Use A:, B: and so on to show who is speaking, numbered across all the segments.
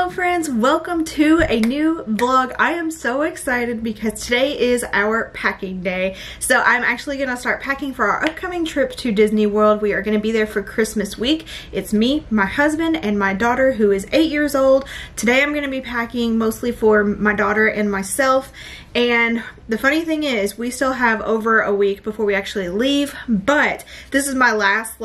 A: Hello friends, welcome to a new vlog. I am so excited because today is our packing day. So I'm actually going to start packing for our upcoming trip to Disney World. We are going to be there for Christmas week. It's me, my husband, and my daughter who is 8 years old. Today I'm going to be packing mostly for my daughter and myself. And the funny thing is, we still have over a week before we actually leave, but this is my last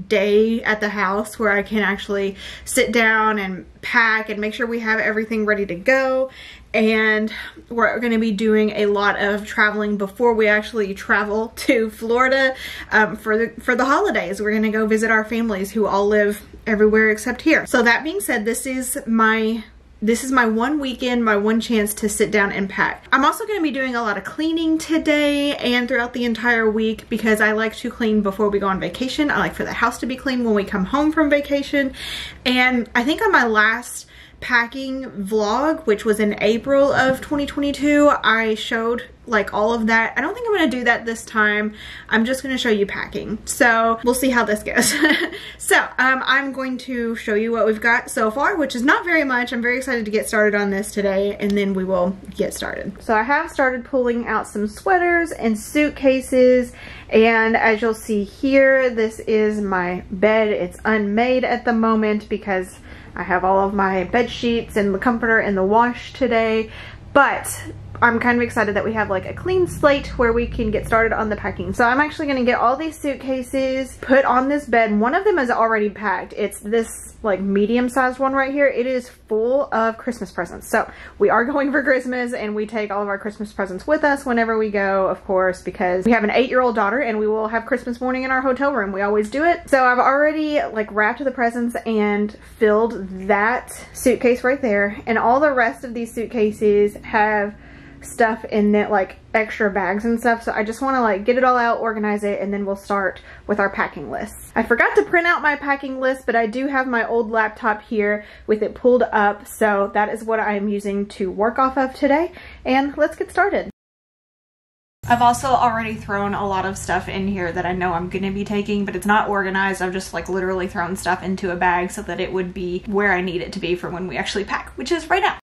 A: day at the house where I can actually sit down and pack and make sure we have everything ready to go. And we're going to be doing a lot of traveling before we actually travel to Florida for the holidays. We're going to go visit our families who all live everywhere except here. So that being said, this is my one weekend, my one chance to sit down and pack. I'm also going to be doing a lot of cleaning today and throughout the entire week because I like to clean before we go on vacation. I like for the house to be clean when we come home from vacation. And I think on my last packing vlog, which was in April of 2022, I showed all of that. I don't think I'm going to do that this time. I'm just going to show you packing. So we'll see how this goes. So I'm going to show you what we've got so far, which is not very much. I'm very excited to get started on this today, and then we will get started. So I have started pulling out some sweaters and suitcases, and as you'll see here, this is my bed. It's unmade at the moment because I have all of my bed sheets and the comforter in the wash today, but I'm kind of excited that we have a clean slate where we can get started on the packing. So I'm actually going to get all these suitcases put on this bed. One of them is already packed. It's this medium-sized one right here. It is full of Christmas presents. So we are going for Christmas, and we take all of our Christmas presents with us whenever we go, of course, because we have an 8-year-old daughter and we will have Christmas morning in our hotel room. We always do it. So I've already wrapped the presents and filled that suitcase right there, and all the rest of these suitcases have stuff in it, extra bags and stuff. So I just want to get it all out, organize it, and then we'll start with our packing lists. I forgot to print out my packing list, but I do have my old laptop here with it pulled up, so that is what I am using to work off of today. And let's get started. I've also already thrown a lot of stuff in here that I know I'm going to be taking, but it's not organized. I've just literally thrown stuff into a bag so that it would be where I need it to be for when we actually pack, which is right now.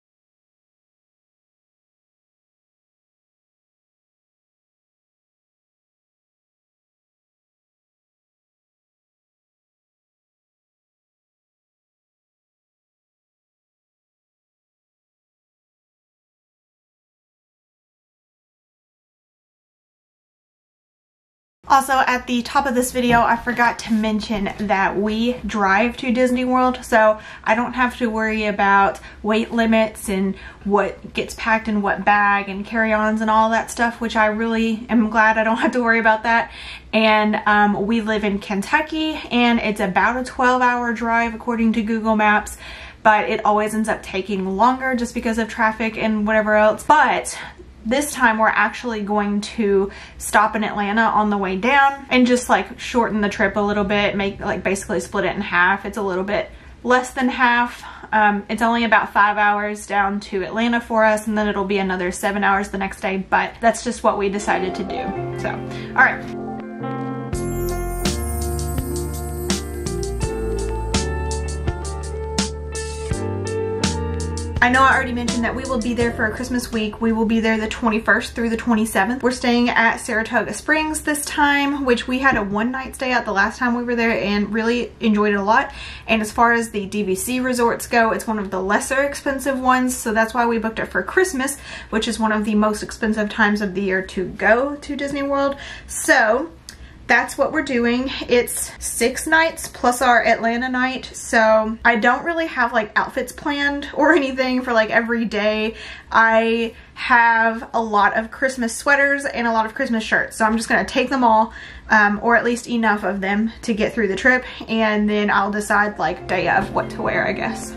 A: Also, at the top of this video, I forgot to mention that we drive to Disney World, so I don't have to worry about weight limits and what gets packed in what bag and carry-ons and all that stuff, which I really am glad I don't have to worry about that. And we live in Kentucky, and it's about a 12-hour drive according to Google Maps, but it always ends up taking longer just because of traffic and whatever else. But this time we're actually going to stop in Atlanta on the way down and just shorten the trip a little bit, make basically split it in half. It's a little bit less than half. It's only about 5 hours down to Atlanta for us, and then it'll be another 7 hours the next day, but that's just what we decided to do. So, all right. I know I already mentioned that we will be there for a Christmas week. We will be there the 21st through the 27th. We're staying at Saratoga Springs this time, which we had a one-night stay at the last time we were there and really enjoyed it a lot. And as far as the DVC resorts go, it's one of the lesser expensive ones, so that's why we booked it for Christmas, which is one of the most expensive times of the year to go to Disney World. So that's what we're doing. It's 6 nights plus our Atlanta night, so I don't really have outfits planned or anything for every day. I have a lot of Christmas sweaters and a lot of Christmas shirts, so I'm just gonna take them all, or at least enough of them to get through the trip, and then I'll decide day of what to wear, I guess.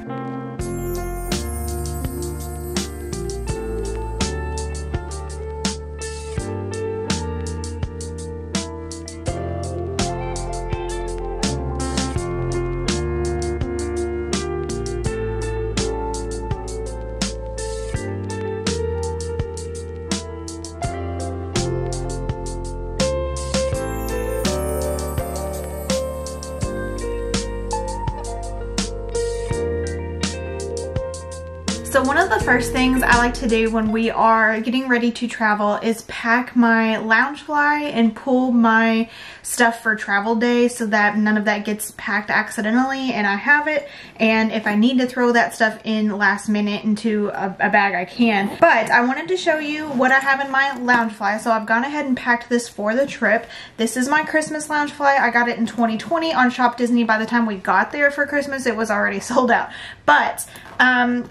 A: So one of the first things I like to do when we are getting ready to travel is pack my Loungefly and pull my stuff for travel day so that none of that gets packed accidentally and I have it, and if I need to throw that stuff in last minute into a bag I can. But I wanted to show you what I have in my Loungefly. So I've gone ahead and packed this for the trip. This is my Christmas Loungefly. I got it in 2020 on Shop Disney. By the time we got there for Christmas it was already sold out. But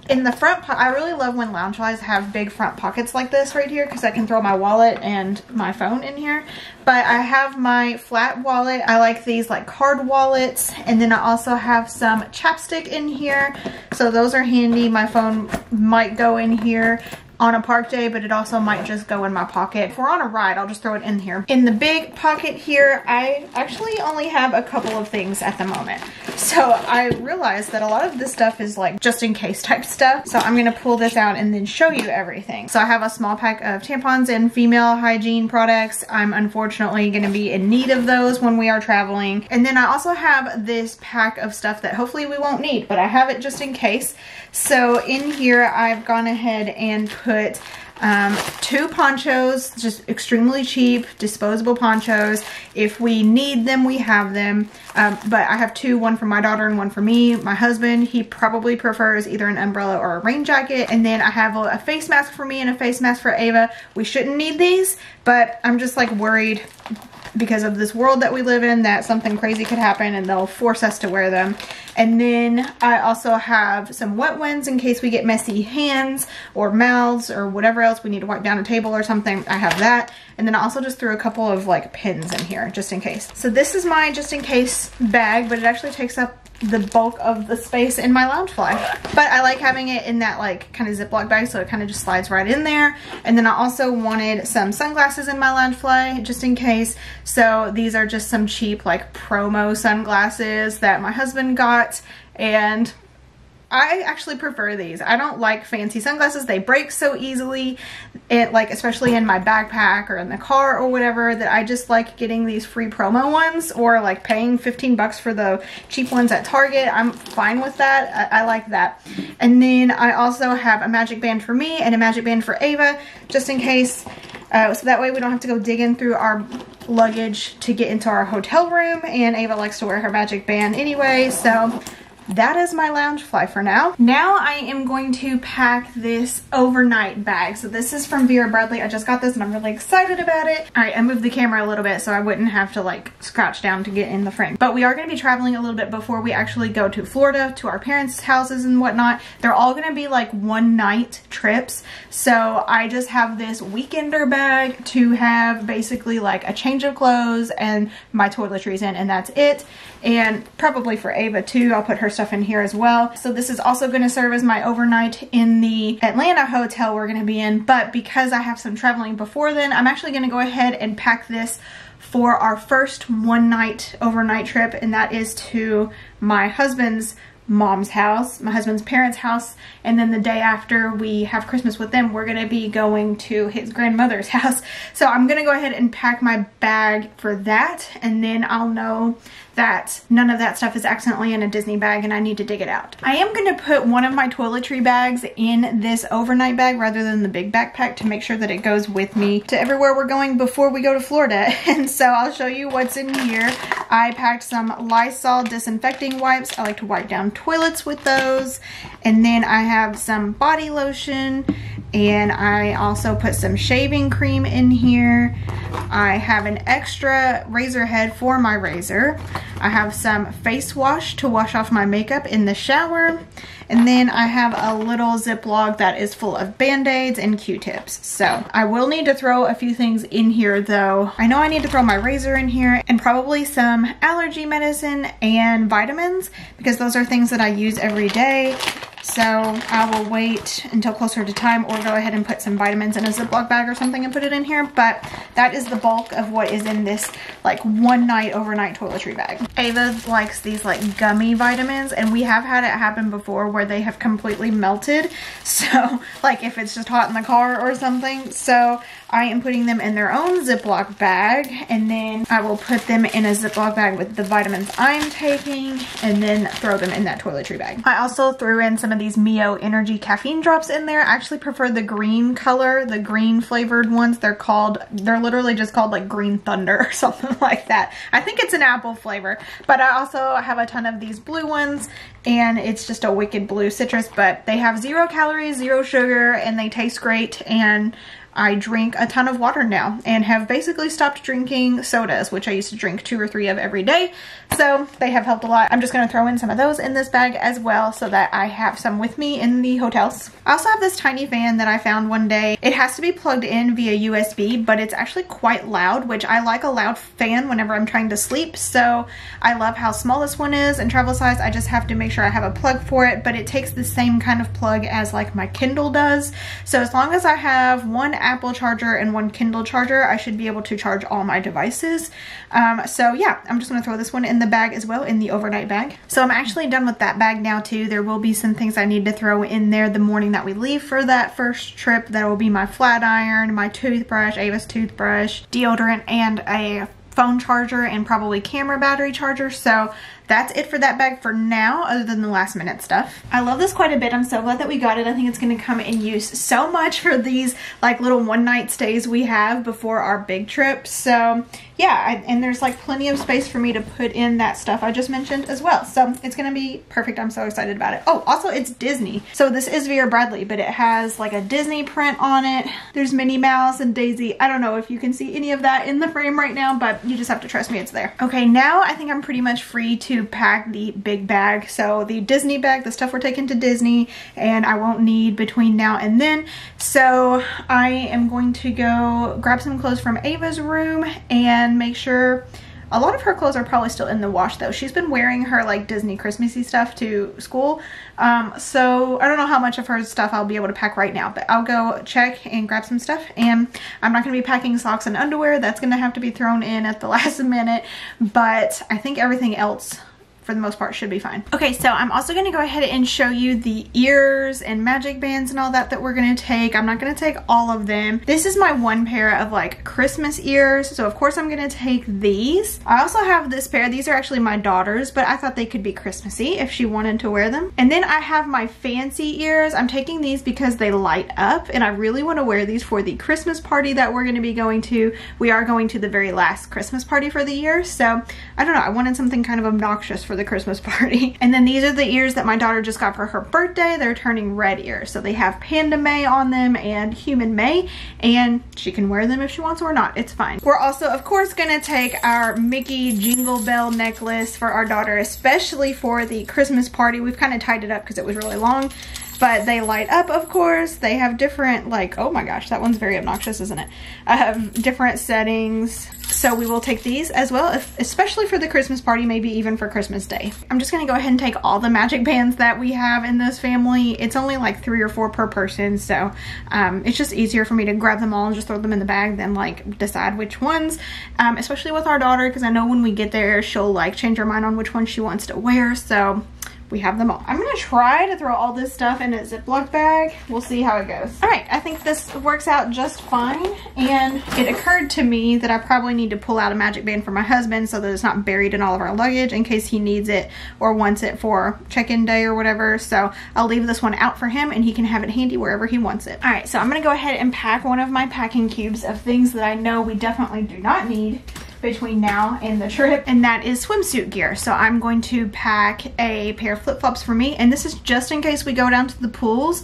A: in the front I really love when Loungeflies have big front pockets like this right here because I can throw my wallet and my phone in here. But I have my flat wallet. I like these like card wallets, and then I also have some chapstick in here, so those are handy. My phone might go in here on a park day, but it also might just go in my pocket. If we're on a ride, I'll just throw it in here. In the big pocket here, I actually only have a couple of things at the moment. So I realized that a lot of this stuff is like just in case type stuff. So I'm gonna pull this out and then show you everything. So I have a small pack of tampons and female hygiene products. I'm unfortunately gonna be in need of those when we are traveling. And then I also have this pack of stuff that hopefully we won't need, but I have it just in case. So in here, I've gone ahead and put 2 ponchos, just extremely cheap, disposable ponchos. If we need them, we have them. But I have 2, one for my daughter and one for me. My husband, he probably prefers either an umbrella or a rain jacket. And then I have a face mask for me and a face mask for Ava. We shouldn't need these, but I'm just like worried because of this world that we live in that something crazy could happen and they'll force us to wear them. And then I also have some wet ones in case we get messy hands or mouths or whatever else we need to wipe down a table or something. I have that. And then I also just threw a couple of like pins in here just in case. So this is my just in case bag, but it actually takes up the bulk of the space in my Loungefly. But I like having it in that like kind of Ziploc bag, so it kind of just slides right in there. And then I also wanted some sunglasses in my Loungefly just in case. So these are just some cheap like promo sunglasses that my husband got, and I actually prefer these. I don't like fancy sunglasses. They break so easily, like especially in my backpack or in the car or whatever, that I just like getting these free promo ones or like paying 15 bucks for the cheap ones at Target. I'm fine with that. I like that. And then I also have a magic band for me and a magic band for Ava just in case. So that way we don't have to go digging through our luggage to get into our hotel room, and Ava likes to wear her magic band anyway, so that is my Loungefly for now. Now I am going to pack this overnight bag. So this is from Vera Bradley. I just got this and I'm really excited about it. All right, I moved the camera a little bit so I wouldn't have to like scratch down to get in the frame. But we are going to be traveling a little bit before we actually go to Florida, to our parents' houses and whatnot. They're all going to be like one-night trips. So I just have this weekender bag to have basically like a change of clothes and my toiletries in, and that's it. And probably for Ava too, I'll put her stuff in here as well. So this is also going to serve as my overnight in the Atlanta hotel we're going to be in. But because I have some traveling before then, I'm actually going to go ahead and pack this for our first one-night overnight trip, and that is to my husband's mom's house, my husband's parents' house, and then the day after we have Christmas with them, we're gonna be going to his grandmother's house. So I'm gonna go ahead and pack my bag for that, and then I'll know that none of that stuff is accidentally in a Disney bag and I need to dig it out. I am gonna put one of my toiletry bags in this overnight bag rather than the big backpack to make sure that it goes with me to everywhere we're going before we go to Florida. And so I'll show you what's in here. I packed some Lysol disinfecting wipes. I like to wipe down toilets with those. And then I have some body lotion, and I also put some shaving cream in here. I have an extra razor head for my razor. I have some face wash to wash off my makeup in the shower. And then I have a little Ziploc that is full of Band-Aids and Q-tips. So I will need to throw a few things in here though. I know I need to throw my razor in here and probably some allergy medicine and vitamins because those are things that I use every day. So I will wait until closer to time or go ahead and put some vitamins in a Ziploc bag or something and put it in here. But that is the bulk of what is in this like one night overnight toiletry bag. Ava likes these like gummy vitamins, and we have had it happen before where they have completely melted. So like if it's just hot in the car or something. So I am putting them in their own Ziploc bag, and then I will put them in a Ziploc bag with the vitamins I'm taking, and then throw them in that toiletry bag. I also threw in some of these Mio Energy caffeine drops in there. I actually prefer the green color, the green flavored ones. They're literally just called like Green Thunder or something like that. I think it's an apple flavor, but I also have a ton of these blue ones, and it's just a wicked blue citrus, but they have 0 calories, 0 sugar, and they taste great. And I drink a ton of water now and have basically stopped drinking sodas, which I used to drink 2 or 3 of every day. So they have helped a lot. I'm just going to throw in some of those in this bag as well so that I have some with me in the hotels. I also have this tiny fan that I found one day. It has to be plugged in via USB, but it's actually quite loud, which I like a loud fan whenever I'm trying to sleep. So I love how small this one is and travel size. I just have to make sure I have a plug for it, but it takes the same kind of plug as like my Kindle does. So as long as I have one Apple charger and one Kindle charger, I should be able to charge all my devices. So yeah, I'm just gonna throw this one in the bag as well, in the overnight bag. So I'm actually done with that bag now too. There will be some things I need to throw in there the morning that we leave for that first trip. That will be my flat iron, my toothbrush, Ava's toothbrush, deodorant, and a phone charger, and probably camera battery charger. So that's it for that bag for now, other than the last minute stuff. I love this quite a bit. I'm so glad that we got it. I think it's going to come in use so much for these like little one-night stays we have before our big trip. So yeah, and there's like plenty of space for me to put in that stuff I just mentioned as well. So it's going to be perfect. I'm so excited about it. Oh, also it's Disney. So this is Vera Bradley, but it has like a Disney print on it. There's Minnie Mouse and Daisy. I don't know if you can see any of that in the frame right now, but you just have to trust me, it's there. Okay, now I think I'm pretty much free to pack the big bag. So the Disney bag, the stuff we're taking to Disney, and I won't need between now and then. So I am going to go grab some clothes from Ava's room and make sure. A lot of her clothes are probably still in the wash though. She's been wearing her like Disney Christmassy stuff to school. So I don't know how much of her stuff I'll be able to pack right now, but I'll go check and grab some stuff. And I'm not going to be packing socks and underwear. That's going to have to be thrown in at the last minute. But I think everything else, for the most part, should be fine. Okay, so I'm also going to go ahead and show you the ears and magic bands and all that we're going to take. I'm not going to take all of them. This is my one pair of like Christmas ears, so of course I'm going to take these. I also have this pair. These are actually my daughter's, but I thought they could be Christmassy if she wanted to wear them. And then I have my fancy ears. I'm taking these because they light up, and I really want to wear these for the Christmas party that we're going to be going to. We are going to the very last Christmas party for the year, so I don't know. I wanted something kind of obnoxious for the Christmas party. And then these are the ears that my daughter just got for her birthday. They're turning red ears. So they have Panda May on them and Human May, and she can wear them if she wants to or not. It's fine. We're also, of course, gonna take our Mickey Jingle Bell necklace for our daughter, especially for the Christmas party. We've kind of tied it up because it was really long, but they light up, of course. They have different, like, oh my gosh, that one's very obnoxious, isn't it? I have different settings. So we will take these as well, especially for the Christmas party, maybe even for Christmas Day. I'm just gonna go ahead and take all the magic bands that we have in this family. It's only like 3 or 4 per person, so it's just easier for me to grab them all and just throw them in the bag than like decide which ones, especially with our daughter, because I know when we get there, she'll like change her mind on which one she wants to wear, so we have them all. I'm gonna try to throw all this stuff in a Ziploc bag. We'll see how it goes. All right, I think this works out just fine. And it occurred to me that I probably need to pull out a magic band for my husband so that it's not buried in all of our luggage in case he needs it or wants it for check-in day or whatever. So I'll leave this one out for him and he can have it handy wherever he wants it. All right, so I'm gonna go ahead and pack one of my packing cubes of things that I know we definitely do not need between now and the trip, and that is swimsuit gear. So I'm going to pack a pair of flip-flops for me, and this is just in case we go down to the pools.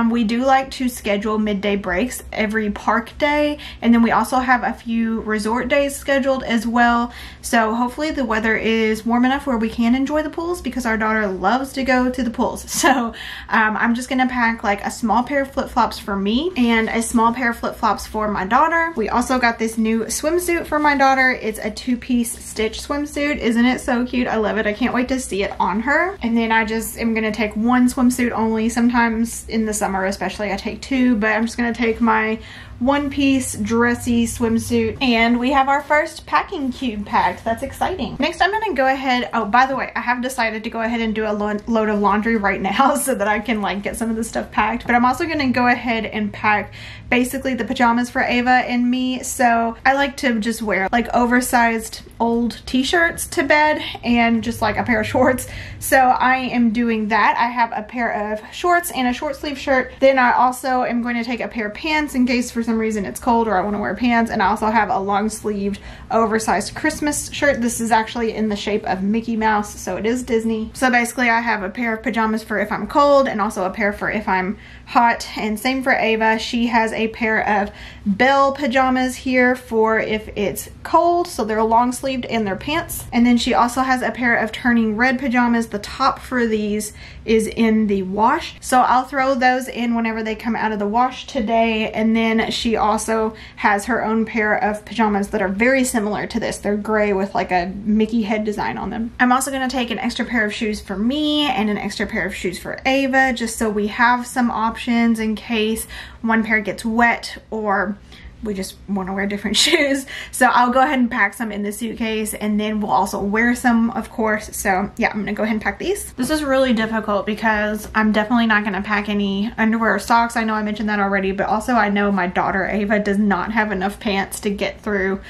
A: We do like to schedule midday breaks every park day, and then we also have a few resort days scheduled as well. So hopefully the weather is warm enough where we can enjoy the pools, because our daughter loves to go to the pools. So I'm just gonna pack like a small pair of flip-flops for me and a small pair of flip-flops for my daughter. We also got this new swimsuit for my daughter. It's a 2-piece stitch swimsuit. Isn't it so cute? I love it. I can't wait to see it on her. And then I just am gonna take one swimsuit only. Sometimes in the summer especially I take 2, but I'm just gonna take my one-piece dressy swimsuit, and we have our first packing cube packed. That's exciting. Next, I'm gonna go ahead, oh, by the way, I have decided to go ahead and do a load of laundry right now so that I can like get some of this stuff packed, but I'm also gonna go ahead and pack basically the pajamas for Ava and me. So I like to just wear like oversized old t-shirts to bed and just like a pair of shorts. So I am doing that. I have a pair of shorts and a short sleeve shirt. Then I also am going to take a pair of pants in case for some reason it's cold or I want to wear pants. And I also have a long sleeved oversized Christmas shirt. This is actually in the shape of Mickey Mouse, so it is Disney. So basically I have a pair of pajamas for if I'm cold and also a pair for if I'm hot, and same for Ava. She has a pair of Bell pajamas here for if it's cold, so they're long sleeved and they're pants. And then she also has a pair of turning red pajamas. The top for these is in the wash, so I'll throw those in whenever they come out of the wash today. And then she also has her own pair of pajamas that are very similar to this. They're gray with like a Mickey head design on them. I'm also going to take an extra pair of shoes for me and an extra pair of shoes for Ava, just so we have some options in case one pair gets wet or we just want to wear different shoes. So I'll go ahead and pack some in the suitcase, and then we'll also wear some, of course. So yeah, I'm gonna go ahead and pack these. This is really difficult because I'm definitely not gonna pack any underwear or socks. I know I mentioned that already, but also I know my daughter Ava does not have enough pants to get through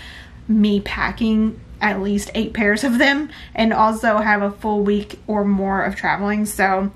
A: me packing at least 8 pairs of them and also have a full week or more of traveling. So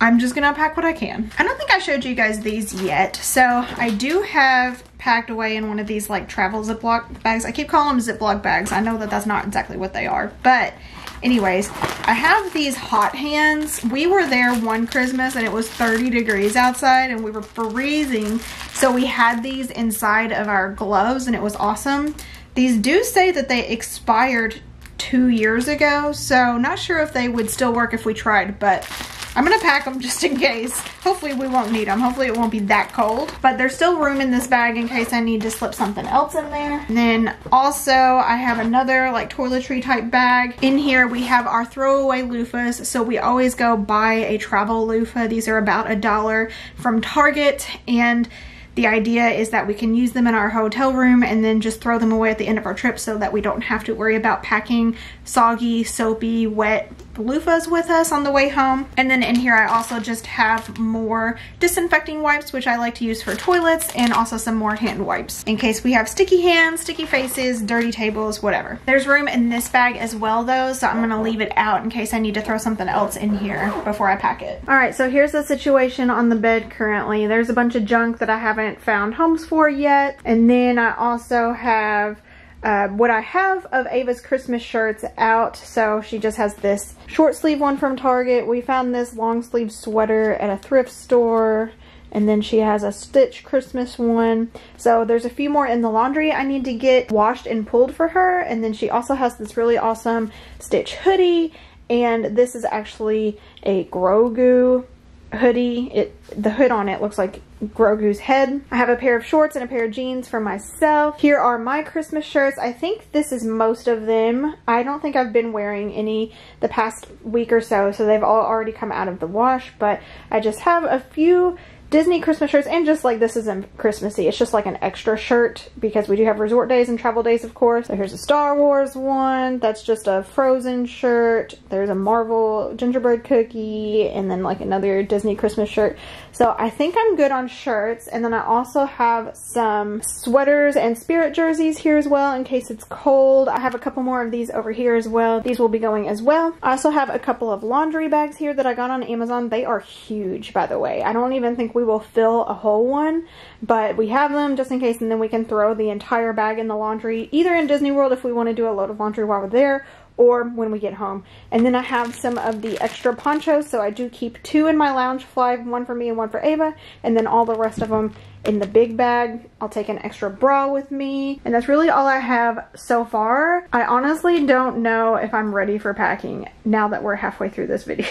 A: I'm just gonna pack what I can. I don't think I showed you guys these yet. So I do have packed away in one of these like travel Ziploc bags. I keep calling them Ziploc bags. I know that that's not exactly what they are, but anyways, I have these hot hands. We were there one Christmas and it was 30 degrees outside and we were freezing. So we had these inside of our gloves and it was awesome. These do say that they expired 2 years ago, so not sure if they would still work if we tried, but I'm gonna pack them just in case. Hopefully we won't need them. Hopefully it won't be that cold, but there's still room in this bag in case I need to slip something else in there. And then also I have another like toiletry type bag. In here we have our throwaway loofahs. So we always go buy a travel loofah. These are about $1 from Target, and the idea is that we can use them in our hotel room and then just throw them away at the end of our trip so that we don't have to worry about packing soggy, soapy, wet loofahs with us on the way home. And then in here I also just have more disinfecting wipes, which I like to use for toilets, and also some more hand wipes in case we have sticky hands, sticky faces, dirty tables, whatever. There's room in this bag as well though, so I'm gonna leave it out in case I need to throw something else in here before I pack it. All right, so here's the situation on the bed currently. There's a bunch of junk that I haven't found homes for yet, and then I also have what I have of Ava's Christmas shirts out. So she just has this short sleeve one from Target. We found this long sleeve sweater at a thrift store, and then she has a Stitch Christmas one. So there's a few more in the laundry I need to get washed and pulled for her. And then she also has this really awesome Stitch hoodie, and this is actually a Grogu hoodie. The hood on it looks like Grogu's head. I have a pair of shorts and a pair of jeans for myself. Here are my Christmas shirts. I think this is most of them. I don't think I've been wearing any the past week or so, so they've all already come out of the wash, but I just have a few Disney Christmas shirts, and just like this isn't Christmassy, it's just like an extra shirt because we do have resort days and travel days, of course. So here's a Star Wars one, that's just a Frozen shirt. There's a Marvel gingerbread cookie, and then like another Disney Christmas shirt. So I think I'm good on shirts. And then I also have some sweaters and Spirit jerseys here as well in case it's cold. I have a couple more of these over here as well. These will be going as well. I also have a couple of laundry bags here that I got on Amazon. They are huge, by the way. I don't even think we will fill a whole one, but we have them just in case, and then we can throw the entire bag in the laundry, either in Disney World if we want to do a load of laundry while we're there, or when we get home. And then I have some of the extra ponchos, so I do keep 2 in my lounge fly, one for me and one for Ava, and then all the rest of them in the big bag. I'll take an extra bra with me, and that's really all I have so far. I honestly don't know if I'm ready for packing now that we're halfway through this video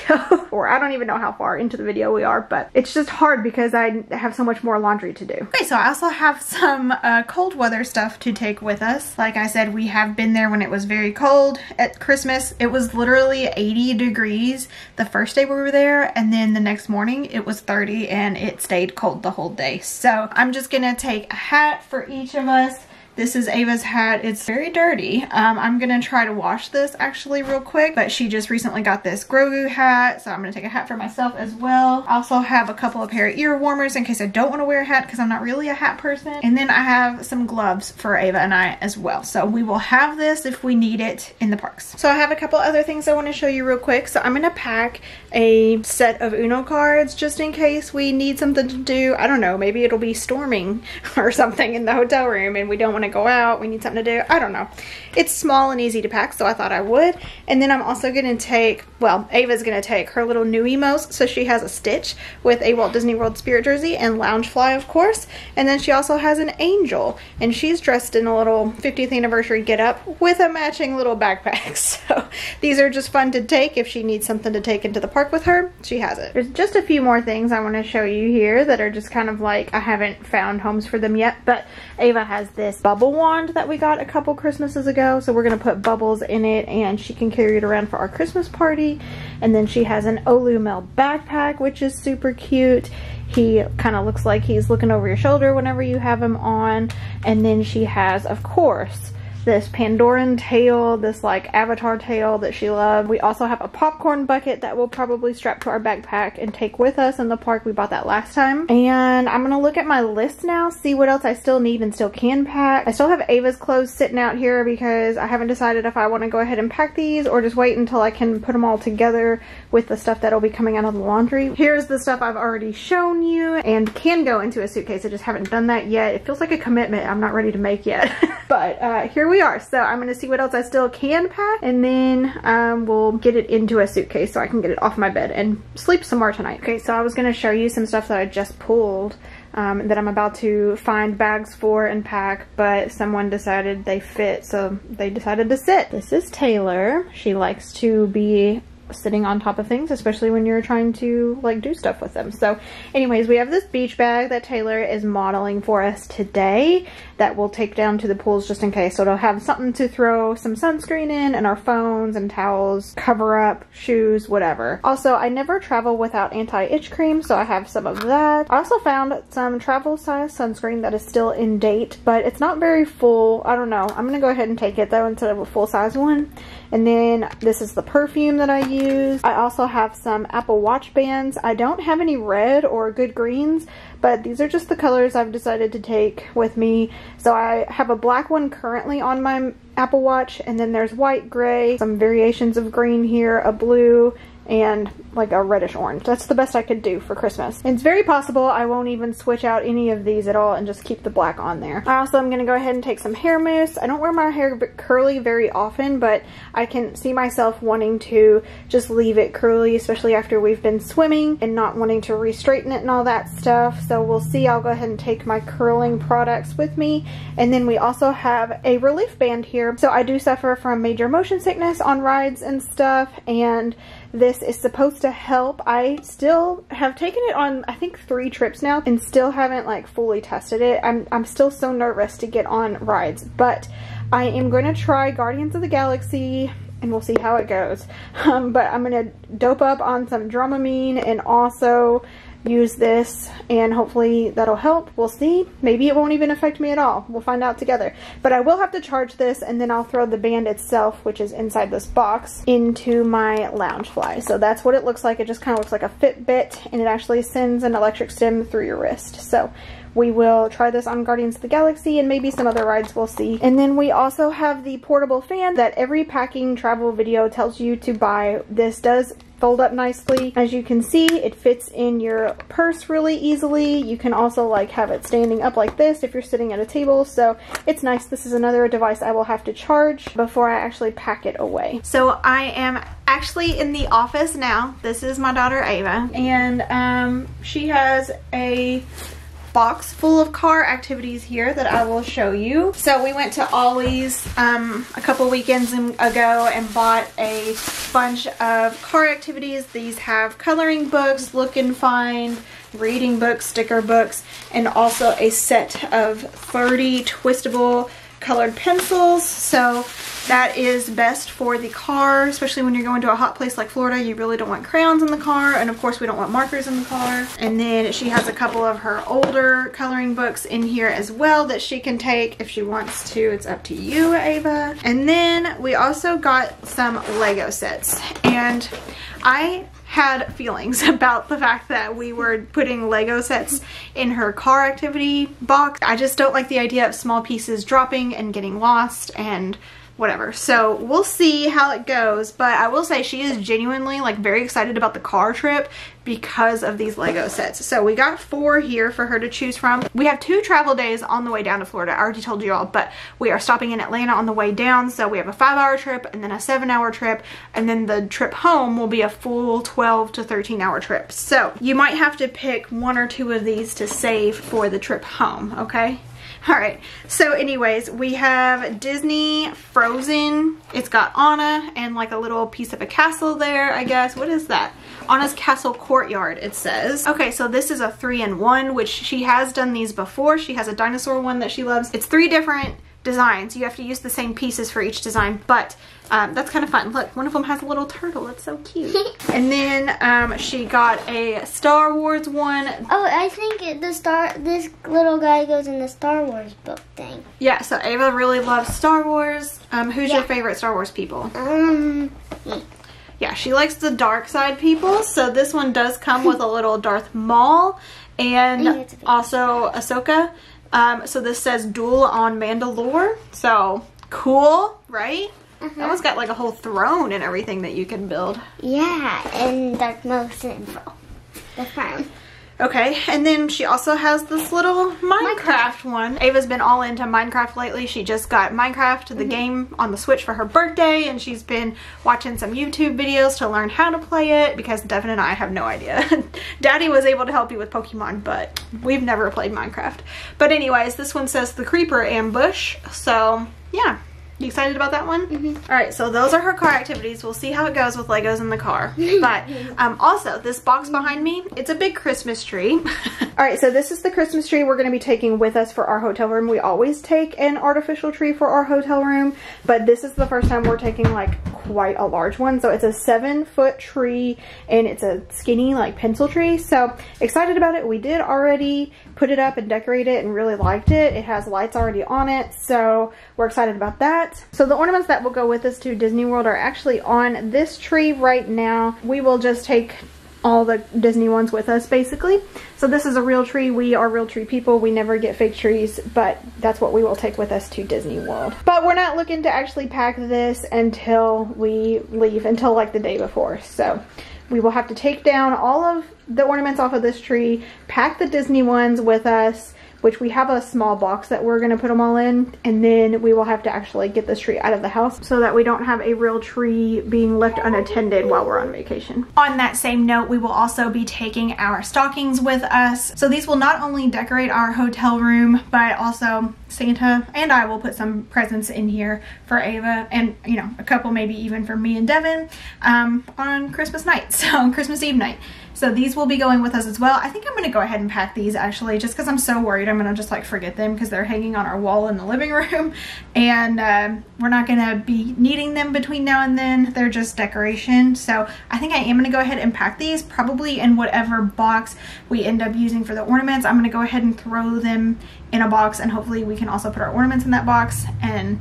A: or I don't even know how far into the video we are, but it's just hard because I have so much more laundry to do. Okay, so I also have some cold weather stuff to take with us. Like I said, we have been there when it was very cold at Christmas. It was literally 80 degrees the first day we were there, and then the next morning it was 30 and it stayed cold the whole day. So I'm just gonna take a hat for each of us. This is Ava's hat. It's very dirty. I'm gonna try to wash this actually real quick, but she just recently got this Grogu hat, so I'm gonna take a hat for myself as well. I also have a couple of pair of ear warmers in case I don't want to wear a hat because I'm not really a hat person. And then I have some gloves for Ava and I as well. So we will have this if we need it in the parks. So I have a couple other things I want to show you real quick. So I'm gonna pack a set of Uno cards just in case we need something to do. I don't know, maybe it'll be storming or something in the hotel room and we don't want to go out, we need something to do. I don't know. It's small and easy to pack, so I thought I would. And then I'm also going to take, well, Ava's going to take her little new emos. So she has a Stitch with a Walt Disney World Spirit jersey and Loungefly, of course. And then she also has an Angel, and she's dressed in a little 50th anniversary get up with a matching little backpack. So these are just fun to take if she needs something to take into the park with her. She has it. There's just a few more things I want to show you here that are just kind of like, I haven't found homes for them yet, but Ava has this bubble wand that we got a couple Christmases ago, so we're gonna put bubbles in it and she can carry it around for our Christmas party. And then she has an Olumel backpack, which is super cute. He kind of looks like he's looking over your shoulder whenever you have him on. And then she has, of course, this Pandoran tail, this like avatar tail that she loved. We also have a popcorn bucket that we'll probably strap to our backpack and take with us in the park. We bought that last time. And I'm gonna look at my list now, see what else I still need and still can pack. I still have Ava's clothes sitting out here because I haven't decided if I want to go ahead and pack these or just wait until I can put them all together with the stuff that'll be coming out of the laundry. Here's the stuff I've already shown you and can go into a suitcase. I just haven't done that yet. It feels like a commitment I'm not ready to make yet. But here we are. So I'm gonna see what else I still can pack, and then we'll get it into a suitcase so I can get it off my bed and sleep some more tonight. Okay, so I was gonna show you some stuff that I just pulled that I'm about to find bags for and pack, but someone decided they fit, so they decided to sit. This is Taylor. She likes to be sitting on top of things, especially when you're trying to like do stuff with them. So anyways, we have this beach bag that Taylor is modeling for us today that we'll take down to the pools just in case. So it'll have something to throw some sunscreen in and our phones and towels, cover up, shoes, whatever. Also, I never travel without anti-itch cream, so I have some of that. I also found some travel size sunscreen that is still in date, but it's not very full. I don't know. I'm gonna go ahead and take it though instead of a full size one. And then this is the perfume that I use. I also have some Apple Watch bands. I don't have any red or good greens, but these are just the colors I've decided to take with me. So I have a black one currently on my Apple Watch, and then there's white, gray, some variations of green here, a blue, and like a reddish orange. That's the best I could do for Christmas. And it's very possible I won't even switch out any of these at all and just keep the black on there. I also am going to go ahead and take some hair mousse. I don't wear my hair curly very often, but I can see myself wanting to just leave it curly, especially after we've been swimming and not wanting to re-straighten it and all that stuff. So we'll see. I'll go ahead and take my curling products with me. And then we also have a relief band here. So I do suffer from major motion sickness on rides and stuff, and this is supposed to help. I still have taken it on, I think, 3 trips now and still haven't like fully tested it. I'm still so nervous to get on rides, but I am going to try Guardians of the Galaxy and we'll see how it goes. But I'm going to dope up on some Dramamine and also use this, and hopefully that'll help. We'll see. Maybe it won't even affect me at all. We'll find out together. But I will have to charge this, and then I'll throw the band itself, which is inside this box, into my Loungefly. So that's what it looks like. It just kind of looks like a Fitbit, and it actually sends an electric stim through your wrist. So we will try this on Guardians of the Galaxy and maybe some other rides, we'll see. And then we also have the portable fan that every packing travel video tells you to buy. This does fold up nicely. As you can see, it fits in your purse really easily. You can also like have it standing up like this if you're sitting at a table, so it's nice. This is another device I will have to charge before I actually pack it away. So I am actually in the office now. This is my daughter Ava, and she has a box full of car activities here that I will show you. So we went to Ollie's a couple weekends ago and bought a bunch of car activities. These have coloring books, look and find, reading books, sticker books, and also a set of 30 twistable colored pencils, so that is best for the car, especially when you're going to a hot place like Florida. You really don't want crayons in the car, and of course we don't want markers in the car. And then she has a couple of her older coloring books in here as well that she can take if she wants to. It's up to you, Ava. And then we also got some Lego sets, and I had feelings about the fact that we were putting Lego sets in her car activity box. I just don't like the idea of small pieces dropping and getting lost and whatever. So we'll see how it goes, but I will say she is genuinely like very excited about the car trip because of these Lego sets. So we got 4 here for her to choose from. We have 2 travel days on the way down to Florida. I already told you all, but we are stopping in Atlanta on the way down. So we have a 5-hour trip and then a 7-hour trip, and then the trip home will be a full 12 to 13-hour trip. So you might have to pick 1 or 2 of these to save for the trip home, okay? Alright, so anyways, we have Disney Frozen. It's got Anna and like a little piece of a castle there, I guess. What is that? Anna's Castle Courtyard, it says. Okay, so this is a 3-in-1, which she has done these before. She has a dinosaur one that she loves. It's 3 different designs. You have to use the same pieces for each design, but that's kind of fun. Look, one of them has a little turtle. It's so cute. And then she got a Star Wars one.
B: Oh, I think this little guy goes in the Star Wars book thing.
A: Yeah, so Ava really loves Star Wars. Who's your favorite Star Wars people?
B: Me.
A: Yeah, she likes the dark side people. So this one does come with a little Darth Maul and also Ahsoka. So this says Duel on Mandalore. So cool, right? That one's got like a whole throne and everything that you can build.
B: Yeah, and Dark Most info. The throne.
A: Okay, and then she also has this little Minecraft one. Ava's been all into Minecraft lately. She just got Minecraft, the game, on the Switch for her birthday, and she's been watching some YouTube videos to learn how to play it because Devin and I have no idea. Daddy was able to help you with Pokemon, but we've never played Minecraft. But anyways, this one says the Creeper Ambush, so yeah. You excited about that one? Alright, so those are her car activities. We'll see how it goes with Legos in the car. But also, this box behind me, it's a big Christmas tree. Alright, so this is the Christmas tree we're going to be taking with us for our hotel room. We always take an artificial tree for our hotel room, but this is the first time we're taking like quite a large one. So it's a 7-foot tree, and it's a skinny like pencil tree. So excited about it. We did already put it up and decorate it and really liked it. It has lights already on it, so we're excited about that. So the ornaments that will go with us to Disney World are actually on this tree right now. We will just take all the Disney ones with us basically. So this is a real tree. We are real tree people. We never get fake trees, but that's what we will take with us to Disney World. But we're not looking to actually pack this until we leave, until like the day before. So we will have to take down all of the ornaments off of this tree, pack the Disney ones with us, which we have a small box that we're going to put them all in, and then we will have to actually get this tree out of the house so that we don't have a real tree being left unattended while we're on vacation. On that same note, we will also be taking our stockings with us. So these will not only decorate our hotel room, but also Santa and I will put some presents in here for Ava, and you know, a couple maybe even for me and Devin on Christmas night, so Christmas Eve night. So these will be going with us as well. I think I'm going to go ahead and pack these actually, just because I'm so worried I'm going to just like forget them because they're hanging on our wall in the living room, and we're not going to be needing them between now and then. They're just decoration. So I think I am going to go ahead and pack these probably in whatever box we end up using for the ornaments. I'm going to go ahead and throw them in a box, and hopefully we can also put our ornaments in that box. And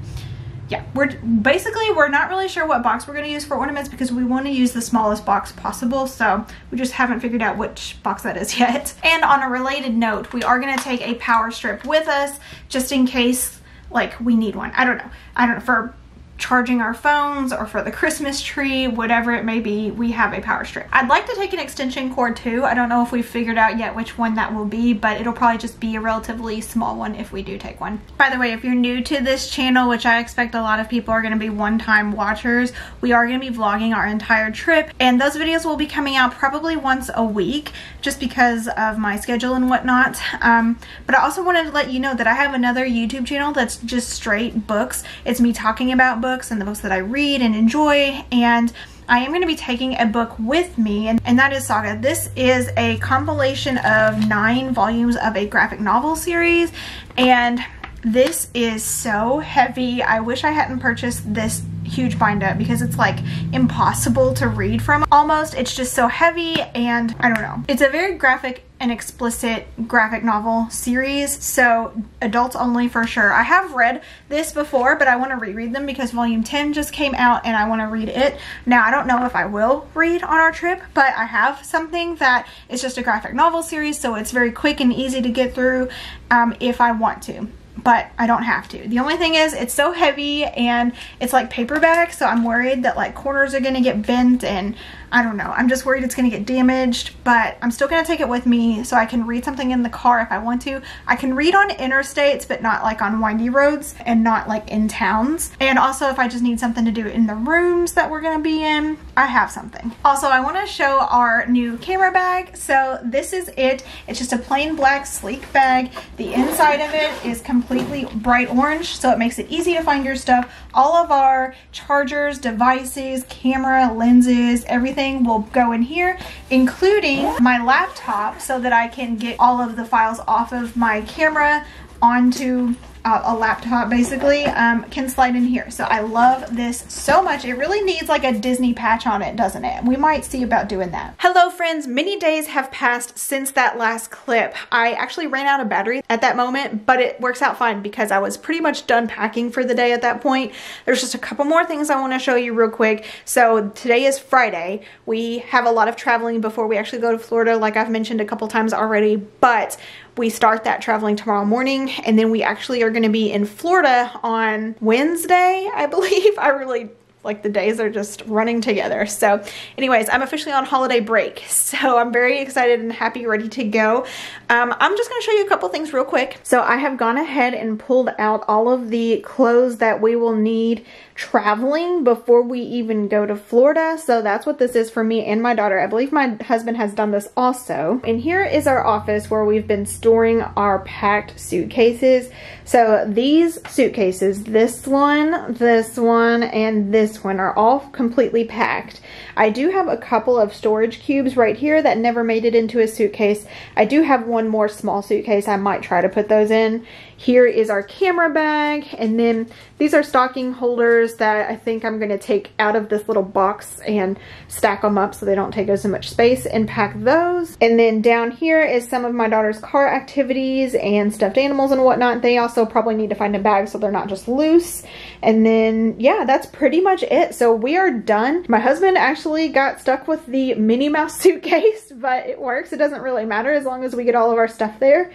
A: yeah, we're not really sure what box we're going to use for ornaments because we want to use the smallest box possible, so we just haven't figured out which box that is yet. And on a related note, we are going to take a power strip with us just in case like we need one. I don't know, for charging our phones or for the Christmas tree, whatever it may be, we have a power strip. I'd like to take an extension cord too. I don't know if we've figured out yet which one that will be, but it'll probably just be a relatively small one if we do take one. By the way, if you're new to this channel, which I expect a lot of people are going to be one-time watchers, we are going to be vlogging our entire trip, and those videos will be coming out probably once a week just because of my schedule and whatnot. But I also wanted to let you know that I have another YouTube channel that's just straight books. It's me talking about books and the books that I read and enjoy, and I am going to be taking a book with me, and that is Saga. This is a compilation of 9 volumes of a graphic novel series, and This is so heavy. I wish I hadn't purchased this huge binder because it's like impossible to read from almost. It's just so heavy, and I don't know. It's a very graphic and explicit graphic novel series, so adults only for sure. I have read this before, but I want to reread them because volume 10 just came out and I want to read it. Now, I don't know if I will read on our trip, but I have something that is just a graphic novel series, so it's very quick and easy to get through if I want to. But I don't have to. The only thing is it's so heavy and it's like paperback, so I'm worried that like corners are gonna get bent, and I don't know. I'm just worried it's gonna get damaged, but I'm still gonna take it with me so I can read something in the car if I want to. I can read on interstates, but not like on windy roads and not like in towns. And also if I just need something to do in the rooms that we're gonna be in, I have something. Also, I wanna show our new camera bag. So this is it. It's just a plain black sleek bag. The inside of it is completely bright orange, so it makes it easy to find your stuff. All of our chargers, devices, camera, lenses, everything will go in here, including my laptop, so that I can get all of the files off of my camera onto a laptop, basically, can slide in here. So I love this so much. It really needs like a Disney patch on it, doesn't it? We might see about doing that. Hello friends, many days have passed since that last clip. I actually ran out of battery at that moment, but it works out fine because I was pretty much done packing for the day at that point. There's just a couple more things I want to show you real quick. So today is Friday. We have a lot of traveling before we actually go to Florida, like I've mentioned a couple times already, but we start that traveling tomorrow morning, and then we actually are going to be in Florida on Wednesday, I believe. I really, like, the days are just running together. So anyways, I'm officially on holiday break, so I'm very excited and happy, ready to go. I'm just going to show you a couple things real quick. So I have gone ahead and pulled out all of the clothes that we will need traveling before we even go to Florida. So that's what this is for me and my daughter. I believe my husband has done this also. And here is our office where we've been storing our packed suitcases. So these suitcases, this one, and this one are all completely packed. I do have a couple of storage cubes right here that never made it into a suitcase. I do have one more small suitcase. I might try to put those in. Here is our camera bag, and then these are stocking holders that I think I'm going to take out of this little box and stack them up so they don't take up so much space, and pack those. And then down here is some of my daughter's car activities and stuffed animals and whatnot. They also probably need to find a bag so they're not just loose. And then, yeah, that's pretty much it. So we are done. My husband actually got stuck with the Minnie Mouse suitcase, but it works. It doesn't really matter as long as we get all of our stuff there.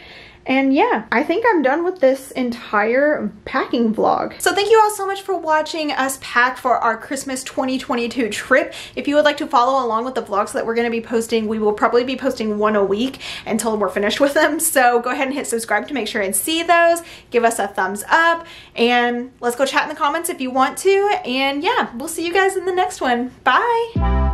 A: And yeah, I think I'm done with this entire packing vlog. So thank you all so much for watching us pack for our Christmas 2022 trip. If you would like to follow along with the vlogs that we're going to be posting, we will probably be posting one a week until we're finished with them. So go ahead and hit subscribe to make sure and see those. Give us a thumbs up, and let's go chat in the comments if you want to. And yeah, we'll see you guys in the next one. Bye!